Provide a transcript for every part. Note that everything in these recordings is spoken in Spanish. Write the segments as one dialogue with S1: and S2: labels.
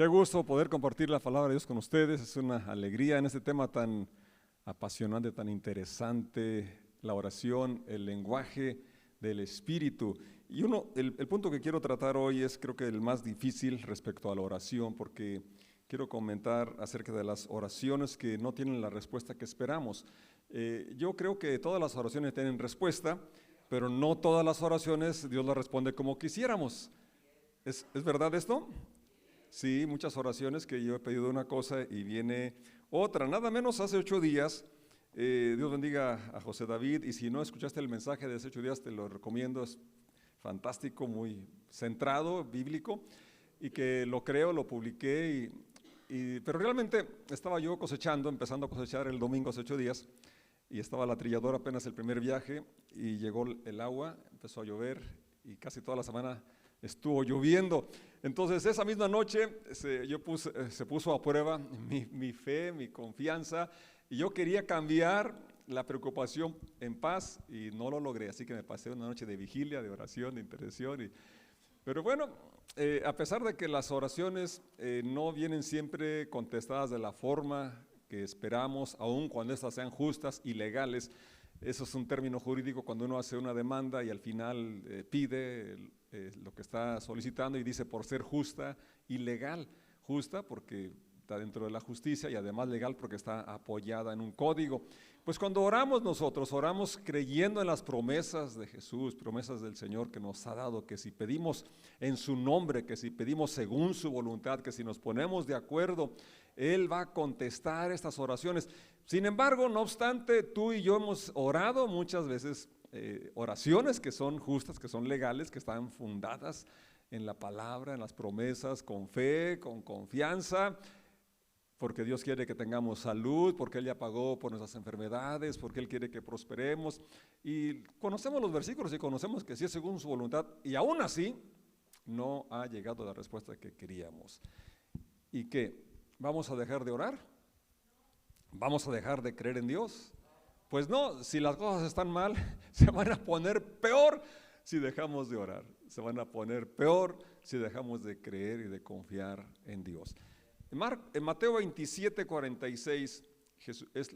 S1: Qué gusto poder compartir la palabra de Dios con ustedes. Es una alegría en este tema tan apasionante, tan interesante, la oración, el lenguaje del Espíritu. Y el punto que quiero tratar hoy es creo que el más difícil respecto a la oración, porque quiero comentar acerca de las oraciones que no tienen la respuesta que esperamos. Yo creo que todas las oraciones tienen respuesta, pero no todas las oraciones Dios las responde como quisiéramos. ¿Es verdad esto? Sí, muchas oraciones que yo he pedido una cosa y viene otra. Nada menos hace 8 días, Dios bendiga a José David, y si no escuchaste el mensaje de hace 8 días te lo recomiendo, es fantástico, muy centrado, bíblico, y que lo creo, lo publiqué, pero realmente estaba yo empezando a cosechar el domingo hace 8 días, y estaba la trilladora apenas el primer viaje, y llegó el agua, empezó a llover, y casi toda la semana estuvo lloviendo. Entonces esa misma noche se puso a prueba mi fe, mi confianza, y yo quería cambiar la preocupación en paz y no lo logré, así que me pasé una noche de vigilia, de oración, de intercesión. Pero bueno, a pesar de que las oraciones no vienen siempre contestadas de la forma que esperamos, aun cuando estas sean justas y legales. Eso es un término jurídico cuando uno hace una demanda y al final pide lo que está solicitando y dice por ser justa y legal. Justa porque está dentro de la justicia y además legal porque está apoyada en un código. Pues cuando oramos nosotros, oramos creyendo en las promesas de Jesús, promesas del Señor que nos ha dado, que si pedimos en su nombre, que si pedimos según su voluntad, que si nos ponemos de acuerdo, Él va a contestar estas oraciones. Sin embargo, no obstante, tú y yo hemos orado muchas veces oraciones que son justas, que son legales, que están fundadas en la palabra, en las promesas, con fe, con confianza, porque Dios quiere que tengamos salud, porque Él ya pagó por nuestras enfermedades, porque Él quiere que prosperemos. Y conocemos los versículos y conocemos que sí es según su voluntad, y aún así no ha llegado la respuesta que queríamos. ¿Y qué? ¿Vamos a dejar de orar? ¿Vamos a dejar de creer en Dios? Pues no, si las cosas están mal, se van a poner peor si dejamos de orar. Se van a poner peor si dejamos de creer y de confiar en Dios. En Mateo 27, 46, es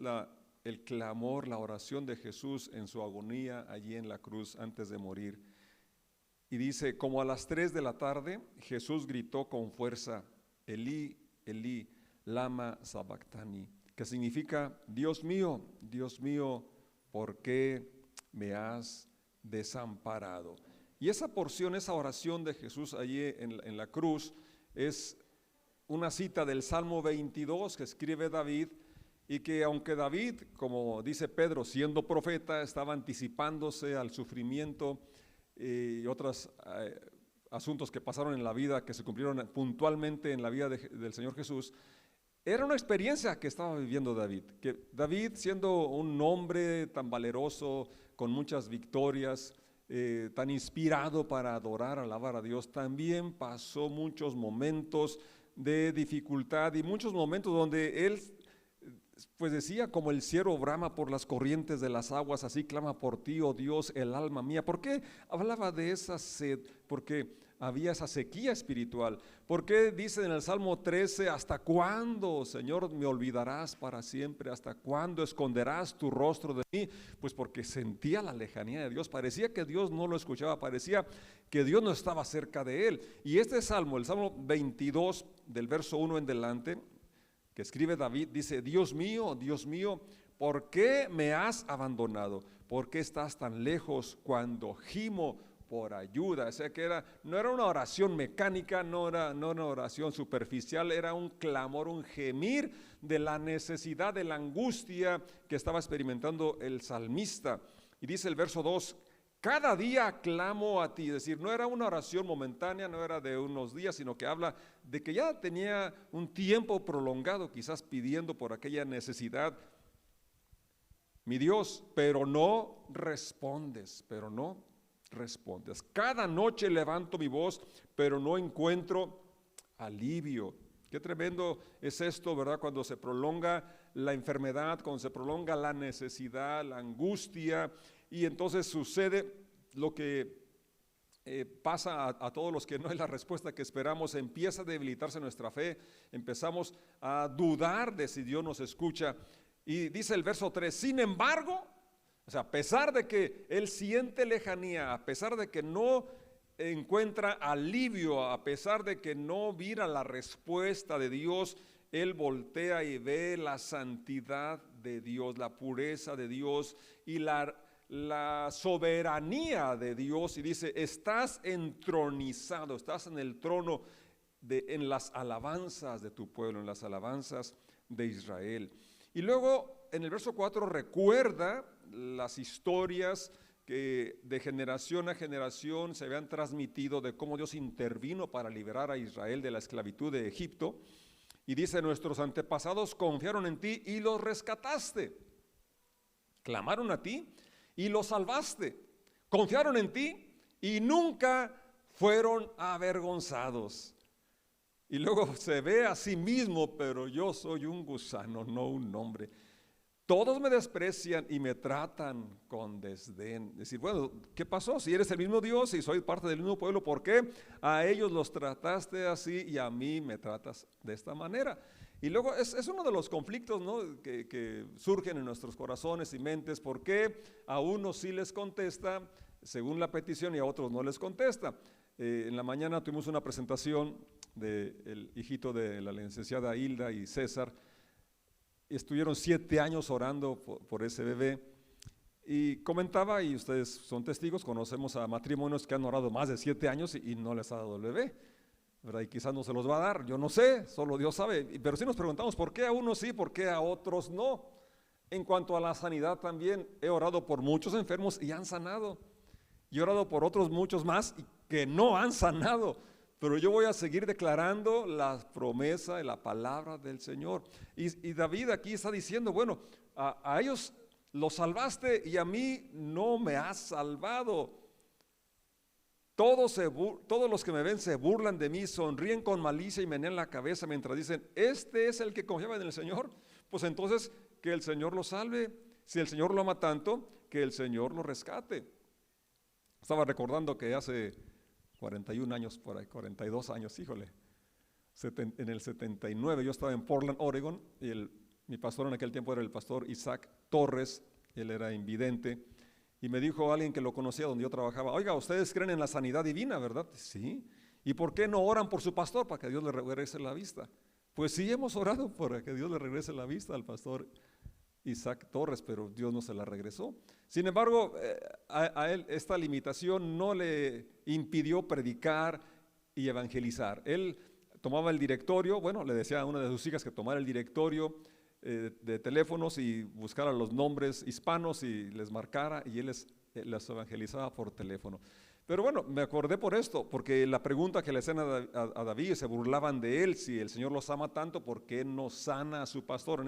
S1: el clamor, la oración de Jesús en su agonía allí en la cruz antes de morir. Y dice, como a las 3 de la tarde, Jesús gritó con fuerza, Elí, Elí, lama sabactani, que significa, Dios mío, ¿por qué me has desamparado? Y esa porción, esa oración de Jesús allí en la cruz, es una cita del Salmo 22 que escribe David, y que aunque David, como dice Pedro, siendo profeta, estaba anticipándose al sufrimiento y otros asuntos que pasaron en la vida, que se cumplieron puntualmente en la vida del Señor Jesús, era una experiencia que estaba viviendo David, que David, siendo un hombre tan valeroso, con muchas victorias, tan inspirado para adorar, alabar a Dios, también pasó muchos momentos de dificultad y muchos momentos donde él pues decía, como el ciervo brama por las corrientes de las aguas, así clama por ti, oh Dios, el alma mía. ¿Por qué hablaba de esa sed? Porque había esa sequía espiritual. ¿Por qué dice en el Salmo 13, hasta cuándo, Señor, me olvidarás para siempre? ¿Hasta cuándo esconderás tu rostro de mí? Pues porque sentía la lejanía de Dios, parecía que Dios no lo escuchaba, parecía que Dios no estaba cerca de él. Y este Salmo, el Salmo 22, del verso 1 en delante, que escribe David, dice, Dios mío, ¿por qué me has abandonado? ¿Por qué estás tan lejos cuando gimo por ayuda? O sea que no era una oración mecánica, no era una oración superficial, era un clamor, un gemir de la necesidad, de la angustia que estaba experimentando el salmista. Y dice el verso 2, cada día clamo a ti, es decir, no era una oración momentánea, no era de unos días, sino que habla de que ya tenía un tiempo prolongado, quizás pidiendo por aquella necesidad. Mi Dios, pero no respondes. Cada noche levanto mi voz, pero no encuentro alivio. Qué tremendo es esto, ¿verdad? Cuando se prolonga la enfermedad, cuando se prolonga la necesidad, la angustia, y entonces sucede lo que pasa a todos los que no es la respuesta que esperamos, empieza a debilitarse nuestra fe, empezamos a dudar de si Dios nos escucha. Y dice el verso 3, sin embargo, o sea, a pesar de que él siente lejanía, a pesar de que no encuentra alivio, a pesar de que no mira la respuesta de Dios, él voltea y ve la santidad de Dios, la pureza de Dios y la soberanía de Dios, y dice, estás entronizado, estás en el trono en las alabanzas de tu pueblo, en las alabanzas de Israel. Y luego en el verso 4 recuerda las historias que de generación a generación se habían transmitido de cómo Dios intervino para liberar a Israel de la esclavitud de Egipto, y dice, nuestros antepasados confiaron en ti y los rescataste, clamaron a ti y los salvaste, confiaron en ti y nunca fueron avergonzados. Y luego se ve a sí mismo, pero yo soy un gusano, no un hombre. Todos me desprecian y me tratan con desdén. Decir, bueno, ¿qué pasó? Si eres el mismo Dios y soy parte del mismo pueblo, ¿por qué a ellos los trataste así y a mí me tratas de esta manera? Y luego es uno de los conflictos, ¿no?, que surgen en nuestros corazones y mentes. ¿Por qué a unos sí les contesta según la petición y a otros no les contesta? En la mañana tuvimos una presentación del hijito de la licenciada Hilda y César. Estuvieron 7 años orando por ese bebé, y comentaba, y ustedes son testigos, conocemos a matrimonios que han orado más de 7 años y no les ha dado el bebé, ¿verdad? Y quizás no se los va a dar, yo no sé, solo Dios sabe, pero sí nos preguntamos por qué a unos sí, por qué a otros no. En cuanto a la sanidad también, he orado por muchos enfermos y han sanado, y he orado por otros muchos más que no han sanado. Pero yo voy a seguir declarando la promesa y la palabra del Señor. Y David aquí está diciendo, bueno, a ellos los salvaste y a mí no me has salvado. Todos los que me ven se burlan de mí, sonríen con malicia y menean la cabeza mientras dicen, este es el que confiaba en el Señor. Pues entonces que el Señor lo salve. Si el Señor lo ama tanto, que el Señor lo rescate. Estaba recordando que hace 41 años por ahí, 42 años, híjole, en el 79 yo estaba en Portland, Oregon, y mi pastor en aquel tiempo era el pastor Isaac Torres, él era invidente, y me dijo alguien que lo conocía donde yo trabajaba, oiga, ustedes creen en la sanidad divina, ¿verdad? Sí. ¿Y por qué no oran por su pastor para que Dios le regrese la vista? Pues sí, hemos orado para que Dios le regrese la vista al pastor Isaac Torres, pero Dios no se la regresó. Sin embargo, a él esta limitación no le impidió predicar y evangelizar. Él tomaba el directorio, bueno, le decía a una de sus hijas que tomara el directorio de teléfonos y buscara los nombres hispanos y les marcara, y él les evangelizaba por teléfono. Pero bueno, me acordé por esto, porque la pregunta que le hacían a David, se burlaban de él, si el Señor los ama tanto, ¿por qué no sana a su pastor?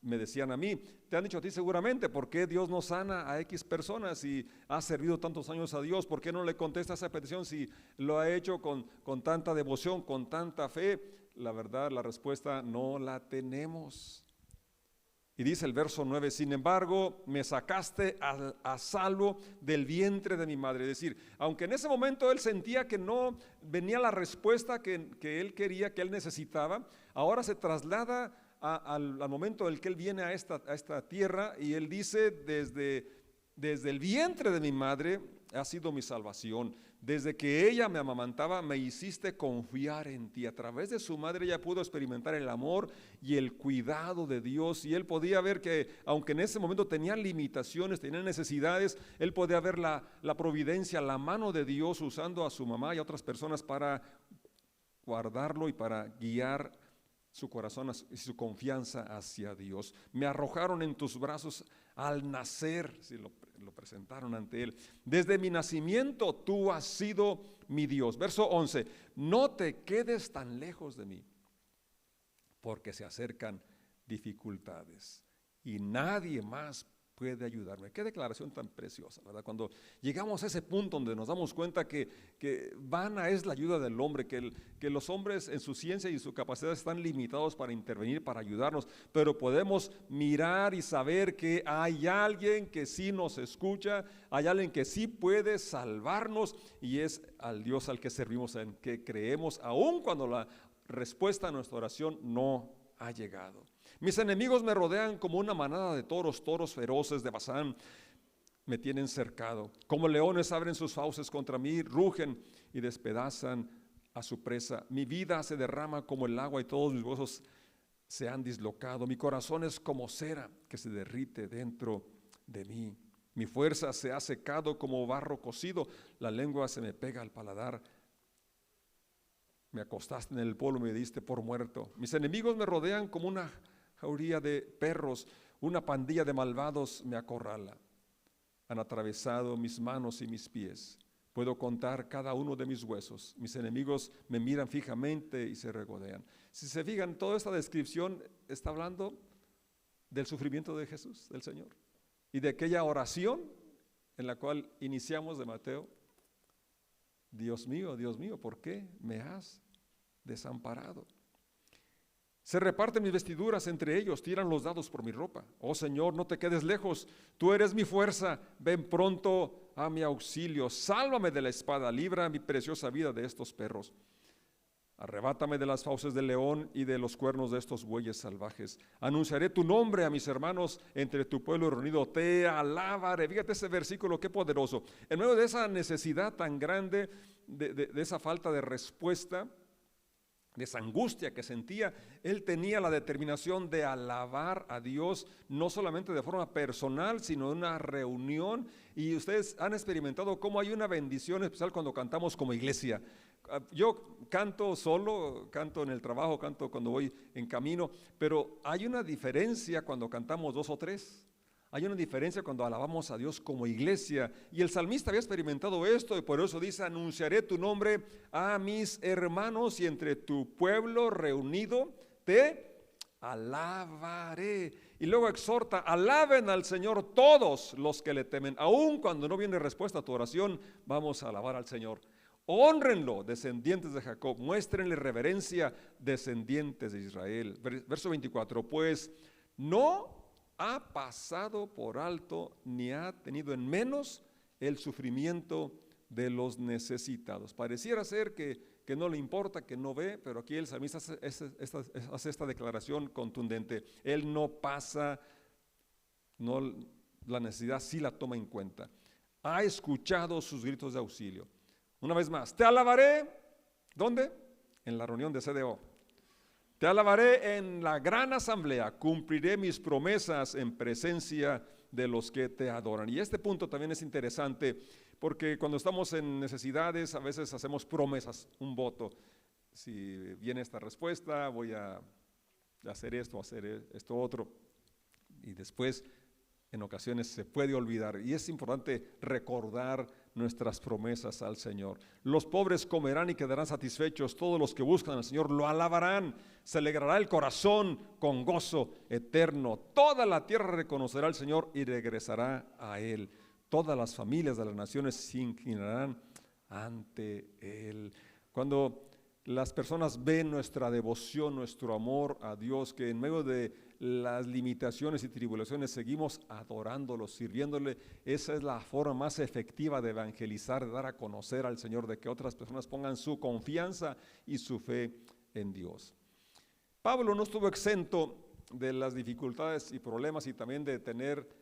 S1: Me decían a mí, te han dicho a ti seguramente, ¿por qué Dios no sana a X personas si ha servido tantos años a Dios? ¿Por qué no le contesta esa petición si lo ha hecho con tanta devoción, con tanta fe? La verdad, la respuesta no la tenemos. Y dice el verso 9, sin embargo, me sacaste a salvo del vientre de mi madre. Es decir, aunque en ese momento él sentía que no venía la respuesta que él quería, que él necesitaba, ahora se traslada al momento en el que él viene a esta tierra, y él dice, desde el vientre de mi madre ha sido mi salvación. Desde que ella me amamantaba, me hiciste confiar en ti. A través de su madre ella pudo experimentar el amor y el cuidado de Dios, y él podía ver que, aunque en ese momento tenía limitaciones, tenía necesidades, él podía ver la providencia, la mano de Dios usando a su mamá y a otras personas para guardarlo y para guiar su corazón y su confianza hacia Dios. Me arrojaron en tus brazos al nacer, si lo presentaron ante él. Desde mi nacimiento tú has sido mi Dios. Verso 11, no te quedes tan lejos de mí, porque se acercan dificultades y nadie más puede ayudarme. Qué declaración tan preciosa, ¿verdad? Cuando llegamos a ese punto donde nos damos cuenta que vana es la ayuda del hombre, que los hombres en su ciencia y su capacidad están limitados para intervenir, para ayudarnos, pero podemos mirar y saber que hay alguien que sí nos escucha, hay alguien que sí puede salvarnos, y es al Dios al que servimos, en que creemos, aun cuando la respuesta a nuestra oración no ha llegado. Mis enemigos me rodean como una manada de toros, toros feroces de Basán me tienen cercado. Como leones abren sus fauces contra mí, rugen y despedazan a su presa. Mi vida se derrama como el agua y todos mis huesos se han dislocado. Mi corazón es como cera que se derrite dentro de mí. Mi fuerza se ha secado como barro cocido, la lengua se me pega al paladar. Me acostaste en el polvo y me diste por muerto. Mis enemigos me rodean como una jauría de perros, una pandilla de malvados me acorrala. Han atravesado mis manos y mis pies. Puedo contar cada uno de mis huesos. Mis enemigos me miran fijamente y se regodean. Si se fijan, toda esta descripción está hablando del sufrimiento de Jesús, del Señor, y de aquella oración en la cual iniciamos de Mateo. Dios mío, ¿por qué me has desamparado? Se reparten mis vestiduras entre ellos, tiran los dados por mi ropa. Oh Señor, no te quedes lejos, tú eres mi fuerza, ven pronto a mi auxilio. Sálvame de la espada, libra mi preciosa vida de estos perros. Arrebátame de las fauces del león y de los cuernos de estos bueyes salvajes. Anunciaré tu nombre a mis hermanos entre tu pueblo reunido. Te alabaré. Fíjate ese versículo, qué poderoso. En medio de esa necesidad tan grande, de esa falta de respuesta, de esa angustia que sentía, él tenía la determinación de alabar a Dios, no solamente de forma personal, sino en una reunión. Y ustedes han experimentado cómo hay una bendición especial cuando cantamos como iglesia. Yo canto solo, canto en el trabajo, canto cuando voy en camino, pero hay una diferencia cuando cantamos dos o tres. Hay una diferencia cuando alabamos a Dios como iglesia, y el salmista había experimentado esto, y por eso dice: anunciaré tu nombre a mis hermanos, y entre tu pueblo reunido te alabaré. Y luego exhorta: alaben al Señor todos los que le temen. Aun cuando no viene respuesta a tu oración, vamos a alabar al Señor. Hónrenlo, descendientes de Jacob, muéstrenle reverencia, descendientes de Israel. Verso 24, pues no ha pasado por alto ni ha tenido en menos el sufrimiento de los necesitados. Pareciera ser que no le importa, que no ve, pero aquí el salmista hace esta declaración contundente. Él no pasa, no, la necesidad sí la toma en cuenta. Ha escuchado sus gritos de auxilio. Una vez más, te alabaré, ¿dónde? En la reunión de CDO. Te alabaré en la gran asamblea, cumpliré mis promesas en presencia de los que te adoran. Y este punto también es interesante, porque cuando estamos en necesidades a veces hacemos promesas, un voto. Si viene esta respuesta, voy a hacer esto otro, y después en ocasiones se puede olvidar, y es importante recordar nuestras promesas al Señor. Los pobres comerán y quedarán satisfechos, todos los que buscan al Señor lo alabarán, se alegrará el corazón con gozo eterno, toda la tierra reconocerá al Señor y regresará a Él, todas las familias de las naciones se inclinarán ante Él. Cuando las personas ven nuestra devoción, nuestro amor a Dios, que en medio de las limitaciones y tribulaciones seguimos adorándolo, sirviéndole, esa es la forma más efectiva de evangelizar, de dar a conocer al Señor, de que otras personas pongan su confianza y su fe en Dios. Pablo no estuvo exento de las dificultades y problemas, y también de tener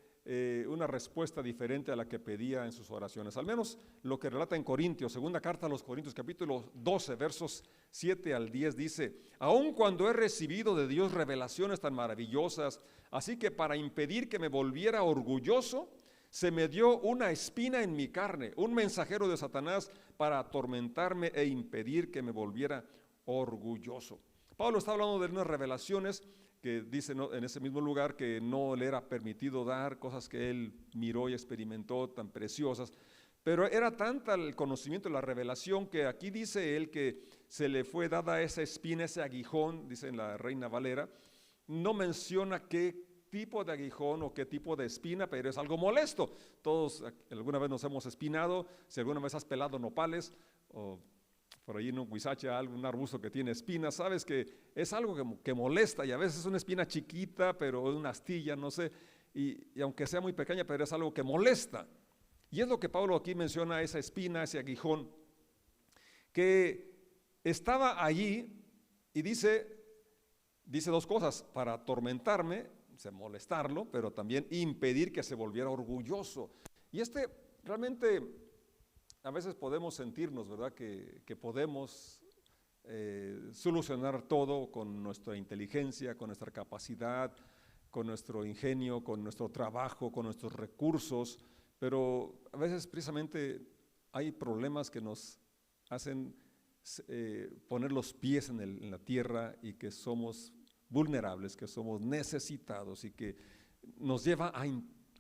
S1: una respuesta diferente a la que pedía en sus oraciones. Al menos lo que relata en Corintios, segunda carta a los Corintios, capítulo 12, versos 7 al 10, dice: aun cuando he recibido de Dios revelaciones tan maravillosas, así que para impedir que me volviera orgulloso, se me dio una espina en mi carne, un mensajero de Satanás para atormentarme e impedir que me volviera orgulloso. Pablo está hablando de unas revelaciones que dice en ese mismo lugar que no le era permitido dar, cosas que él miró y experimentó tan preciosas, pero era tanta el conocimiento, la revelación, que aquí dice él que se le fue dada esa espina, ese aguijón, dice en la Reina Valera. No menciona qué tipo de aguijón o qué tipo de espina, pero es algo molesto. Todos alguna vez nos hemos espinado. Si alguna vez has pelado nopales o por ahí en un huizache, algún arbusto que tiene espinas, sabes que es algo que molesta, y a veces es una espina chiquita, pero una astilla, no sé, y aunque sea muy pequeña, pero es algo que molesta. Y es lo que Pablo aquí menciona, esa espina, ese aguijón, que estaba allí, y dice dos cosas: para atormentarme, molestarlo, pero también impedir que se volviera orgulloso. Y realmente a veces podemos sentirnos, ¿verdad?, que podemos solucionar todo con nuestra inteligencia, con nuestra capacidad, con nuestro ingenio, con nuestro trabajo, con nuestros recursos, pero a veces precisamente hay problemas que nos hacen poner los pies en la tierra, y que somos vulnerables, que somos necesitados, y que nos lleva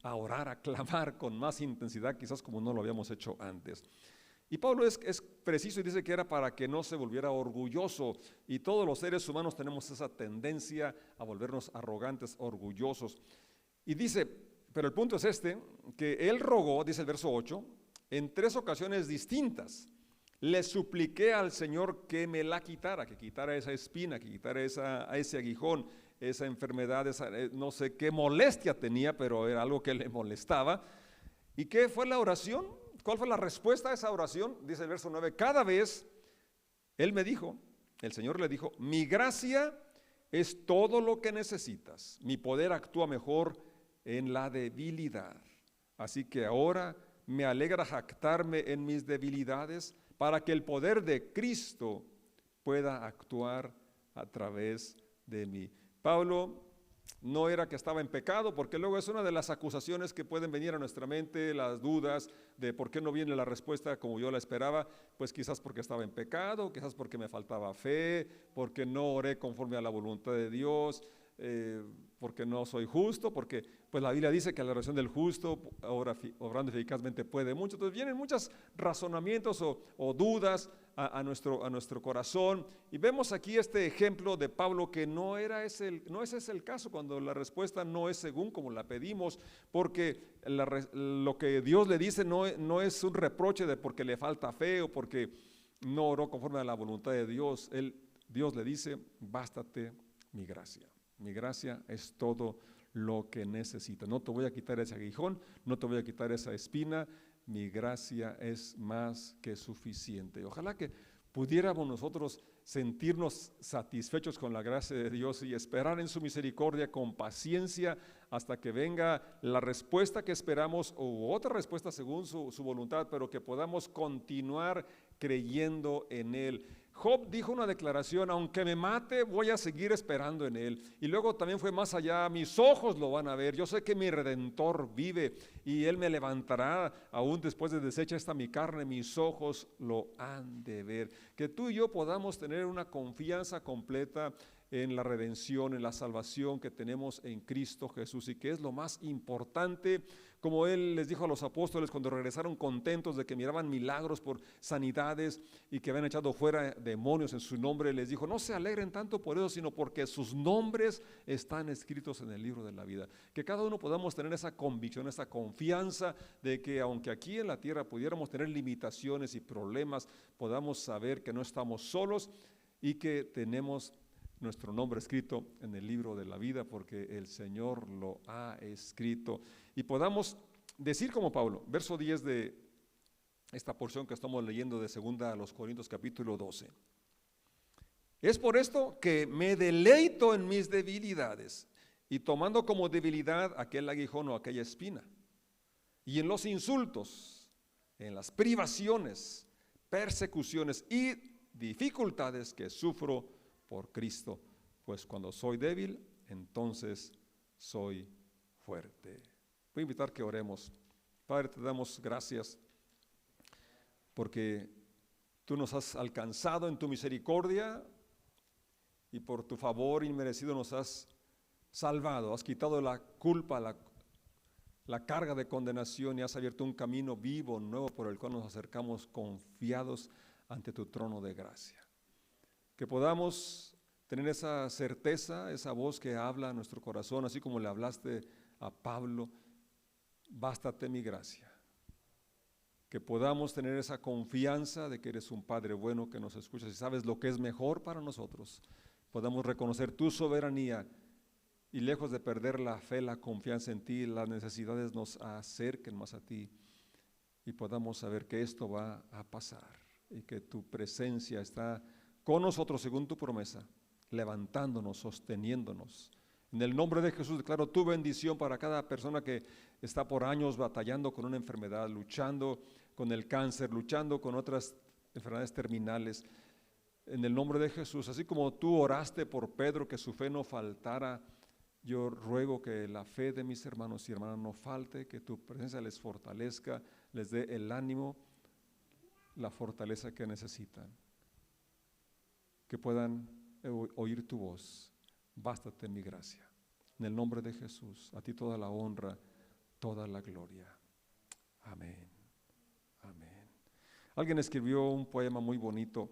S1: a orar, a clamar con más intensidad, quizás como no lo habíamos hecho antes. Y Pablo es preciso y dice que era para que no se volviera orgulloso, y todos los seres humanos tenemos esa tendencia a volvernos arrogantes, orgullosos. Y dice, pero el punto es que él rogó, dice el verso 8, en 3 ocasiones distintas. Le supliqué al Señor que me la quitara, que quitara esa espina, que quitara ese aguijón, esa enfermedad, no sé qué molestia tenía, pero era algo que le molestaba. ¿Y qué fue la oración? ¿Cuál fue la respuesta a esa oración? Dice el verso 9, cada vez él me dijo, el Señor le dijo, mi gracia es todo lo que necesitas, mi poder actúa mejor en la debilidad. Así que ahora me alegra jactarme en mis debilidades, para que el poder de Cristo pueda actuar a través de mí. Pablo no era que estaba en pecado, porque luego es una de las acusaciones que pueden venir a nuestra mente, las dudas de por qué no viene la respuesta como yo la esperaba. Pues quizás porque estaba en pecado, quizás porque me faltaba fe, porque no oré conforme a la voluntad de Dios, porque no soy justo, porque pues la Biblia dice que la oración del justo, obrando eficazmente, puede mucho. Entonces vienen muchos razonamientos o dudas a nuestro corazón, y vemos aquí este ejemplo de Pablo, que no es ese el caso, cuando la respuesta no es según como la pedimos, porque lo que Dios le dice no es un reproche de porque le falta fe o porque no oró conforme a la voluntad de Dios. Dios le dice, bástate mi gracia. Mi gracia es todo lo que necesitas. No te voy a quitar ese aguijón, no te voy a quitar esa espina. Mi gracia es más que suficiente. Ojalá que pudiéramos nosotros sentirnos satisfechos con la gracia de Dios y esperar en su misericordia con paciencia hasta que venga la respuesta que esperamos, o otra respuesta según su voluntad, pero que podamos continuar creyendo en Él. Job dijo una declaración: aunque me mate, voy a seguir esperando en Él. Y luego también fue más allá: mis ojos lo van a ver, yo sé que mi Redentor vive y Él me levantará, aún después de deshecha esta mi carne, mis ojos lo han de ver. Que tú y yo podamos tener una confianza completa en la redención, en la salvación que tenemos en Cristo Jesús, y que es lo más importante. Como Él les dijo a los apóstoles cuando regresaron contentos de que miraban milagros por sanidades y que habían echado fuera demonios en su nombre, les dijo: no se alegren tanto por eso, sino porque sus nombres están escritos en el libro de la vida. Que cada uno podamos tener esa convicción, esa confianza de que aunque aquí en la tierra pudiéramos tener limitaciones y problemas, podamos saber que no estamos solos y que tenemos nuestro nombre escrito en el libro de la vida, porque el Señor lo ha escrito. Y podamos decir como Pablo, verso 10 de esta porción que estamos leyendo de 2 Corintios capítulo 12. Es por esto que me deleito en mis debilidades, y tomando como debilidad aquel aguijón o aquella espina, y en los insultos, en las privaciones, persecuciones y dificultades que sufro por Cristo, pues cuando soy débil, entonces soy fuerte. Voy a invitar que oremos. Padre, te damos gracias porque tú nos has alcanzado en tu misericordia y por tu favor inmerecido nos has salvado, has quitado la culpa, la carga de condenación, y has abierto un camino vivo, nuevo, por el cual nos acercamos confiados ante tu trono de gracia. Que podamos tener esa certeza, esa voz que habla a nuestro corazón, así como le hablaste a Pablo, bástate mi gracia. Que podamos tener esa confianza de que eres un Padre bueno que nos escuchas y sabes lo que es mejor para nosotros. Podamos reconocer tu soberanía y lejos de perder la fe, la confianza en ti, las necesidades nos acerquen más a ti y podamos saber que esto va a pasar y que tu presencia está con nosotros según tu promesa, levantándonos, sosteniéndonos. En el nombre de Jesús declaro tu bendición para cada persona que está por años batallando con una enfermedad, luchando con el cáncer, luchando con otras enfermedades terminales. En el nombre de Jesús, así como tú oraste por Pedro que su fe no faltara, yo ruego que la fe de mis hermanos y hermanas no falte, que tu presencia les fortalezca, les dé el ánimo, la fortaleza que necesitan, que puedan oír tu voz. Bástate mi gracia. En el nombre de Jesús, a ti toda la honra, toda la gloria. Amén. Amén. Alguien escribió un poema muy bonito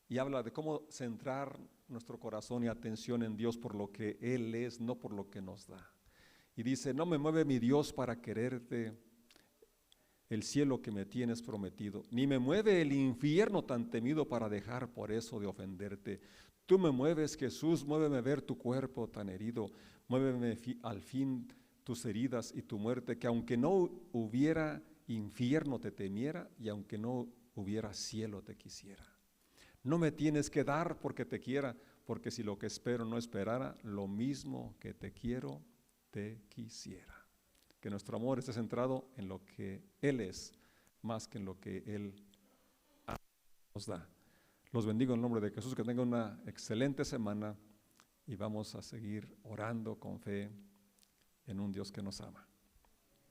S1: y habla de cómo centrar nuestro corazón y atención en Dios por lo que Él es, no por lo que nos da. Y dice, no me mueve mi Dios para quererte el cielo que me tienes prometido, ni me mueve el infierno tan temido para dejar por eso de ofenderte. Tú me mueves, Jesús, muéveme ver tu cuerpo tan herido, muéveme al fin tus heridas y tu muerte, que aunque no hubiera infierno te temiera y aunque no hubiera cielo te quisiera. No me tienes que dar porque te quiera, porque si lo que espero no esperara, lo mismo que te quiero, te quisiera. Que nuestro amor esté centrado en lo que Él es, más que en lo que Él nos da. Los bendigo en el nombre de Jesús, que tengan una excelente semana y vamos a seguir orando con fe en un Dios que nos ama.